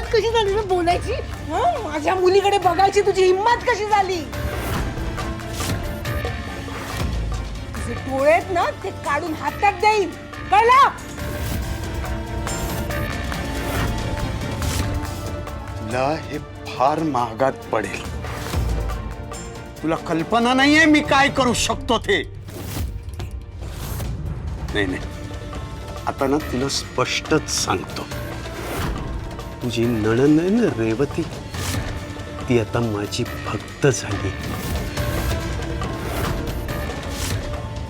हिम्मत कशी झाली ना बोलायची? माझ्या मुलीकडे बघायची तुझी हिम्मत कशी झाली? तुझे डोळे आहेत ना ते काढून हातात देईन, कळलं? तुला हे फार महागात पडेल. तुला कल्पना नाहीये मी काय करू शकतो ते. नाही, आता ना तुला स्पष्टच सांगतो. तुझी नणंद आहे ना रेवती, ती आता माझी भक्त झाली.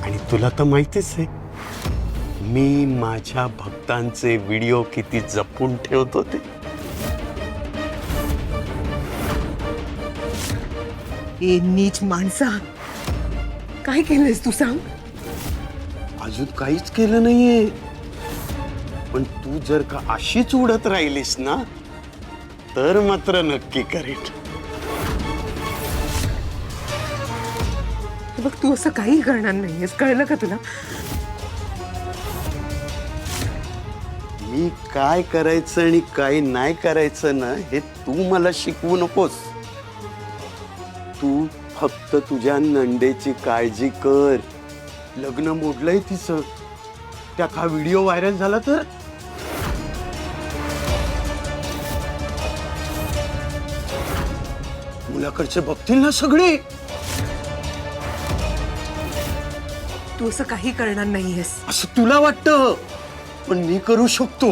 आणि तुला तर माहितीच आहे मी माझ्या भक्तांचे व्हिडिओ किती जपून ठेवतो ते. ए नीच माणसा, काय केलंयस तू सांग? अजून काहीच केलं नाहीये, पण तू जर का अशीच उडत राहिलीस ना तर मात्र नक्की करेन. बघ तू असं काही करणार नाहीयेस, कळलं का तुला? मी काय करायचं आणि काय नाही करायचं ना हे तू मला शिकवू नकोस. तू फक्त तुझ्या नंदेची काळजी कर. लग्न मोडलंय तिचं, त्यात हा व्हिडिओ व्हायरल झाला तर मुलाकडचे बघतील ना सगळे. तू असं काही करणार नाहीयेस असं तुला वाटतं, पण मी करू शकतो.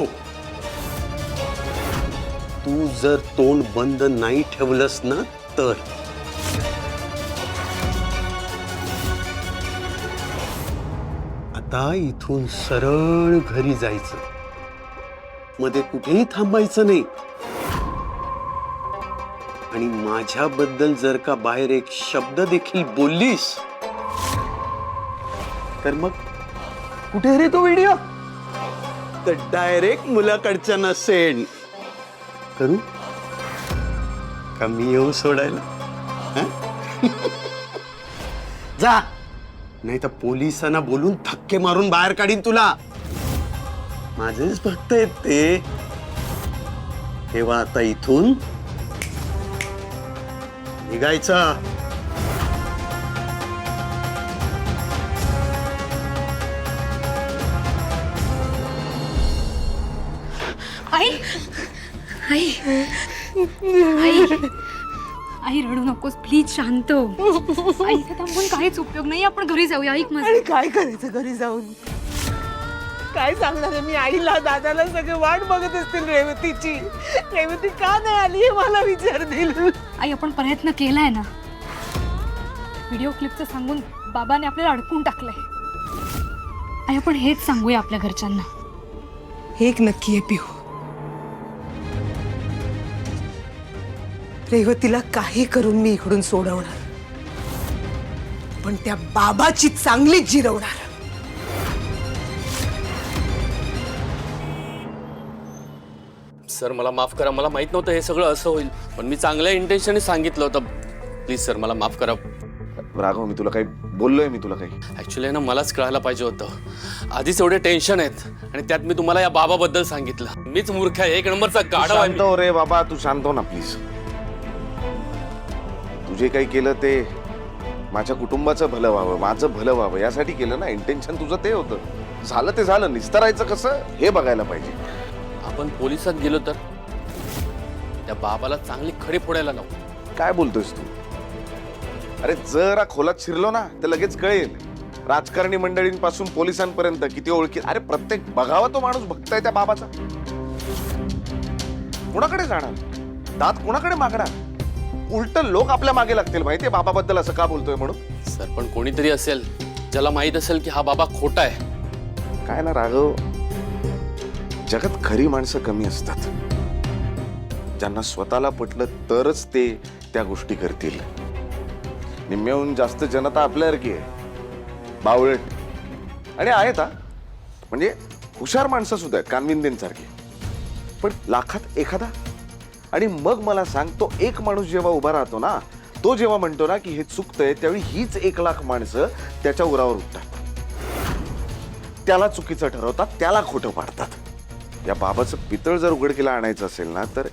तू जर तोंड बंद नाही ठेवलंस ना तर. आता इथून सरळ घरी जायचं, मध्ये कुठेही थांबायचं नाही. आणि माझ्याबद्दल जर का बाहेर एक शब्द देखील बोललीस तर मग कुठे रे तो व्हिडिओ, तर डायरेक्ट मुलाकडच्यांना सेंड करू का मी येऊ सोडायला? जा, नाही तर पोलिसांना बोलून धक्के मारून बाहेर काढीन तुला. माझेच भक्त आहेत ते. तेव्हा आता इथून निघायचं. आई आई आई आई रडू नकोस प्लीज, शांत हो. आई इथे थांबून काहीच उपयोग नाही, आपण घरी जाऊया. ऐक माझं. अरे काय करायचं घरी जाऊन? काय सांगणार आहे मी आईला दादाला? सगळे वाट बघत असतील रेवतीची. रेवती का नाही आली हे मला विचारतील. आई आपण प्रयत्न केलाय ना, व्हिडिओ क्लिपचं सांगून बाबाने आपल्याला अडकून टाकलंय. आई आपण हेच सांगूया आपल्या घरच्यांना. एक नक्की आहे पिहू, रेवतीला काही करून मी इकडून सोडवणार, पण त्या बाबाची चांगलीच जिरवणार. सर मला माफ करा, मला माहित नव्हतं हे सगळं असं होईल, पण मी चांगल्या इंटेन्शनने सांगितलं होतं. प्लीज सर मला माफ करा. राघव, मी तुला काही बोललोय? मी तुला काही ऍक्च्युली ना मलाच कळायला पाहिजे होतं. आधीच एवढे टेन्शन आहेत आणि त्यात मी तुम्हाला या बाबाबद्दल सांगितलं. मीच मूर्ख आहे, एक नंबरचा गाढव आहे शांत हो रे बाबा, तू शांत हो ना प्लीज. तू जे काही केलं ते माझ्या कुटुंबाचं भलं व्हावं, माझं भलं व्हावं यासाठी केलं ना. इंटेन्शन तुझं ते होतं. झालं ते झालं, निस्तरायचं कसं हे बघायला पाहिजे. आपण पोलिसात गेलो तर त्या बाबाला चांगली खडी फोडायला लावू. काय बोलतोयस तू? अरे जरा खोलात शिरलो ना तर लगेच कळेल. राजकारणी मंडळींपासून पोलिसांपर्यंत किती ओळखी. अरे प्रत्येक बघावा तो माणूस भक्त आहे त्या बाबाचा. कुणाकडे जाणार? दात कुणाकडे मागणार? उलट लोक आपल्या मागे लागतील माहितीये बाबाबद्दल असं का बोलतोय म्हणून. सर पण कोणीतरी असेल ज्याला माहित असेल की हा बाबा खोटा आहे. काय ना राघव, जगात खरी माणसं कमी असतात. ज्यांना स्वतःला पटलं तरच ते त्या गोष्टी करतील. निम्म्याहून जास्त जनता आपल्यासारखी आहे, बावळट आणि आहेत हा. म्हणजे हुशार माणसं सुद्धा आहेत, कानविंदेंसारखी. पण लाखात एखादा. आणि मग मला सांग, तो एक माणूस जेव्हा उभा राहतो ना, तो जेव्हा म्हणतो ना की हे चुकतंय, त्यावेळी हीच 1,00,000 माणसं त्याच्या उरावर उठतात. त्याला चुकीचं ठरवतात, त्याला खोटं पाडतात. या बाबाचं पितळ जर उघडकीला आणायचं असेल ना तर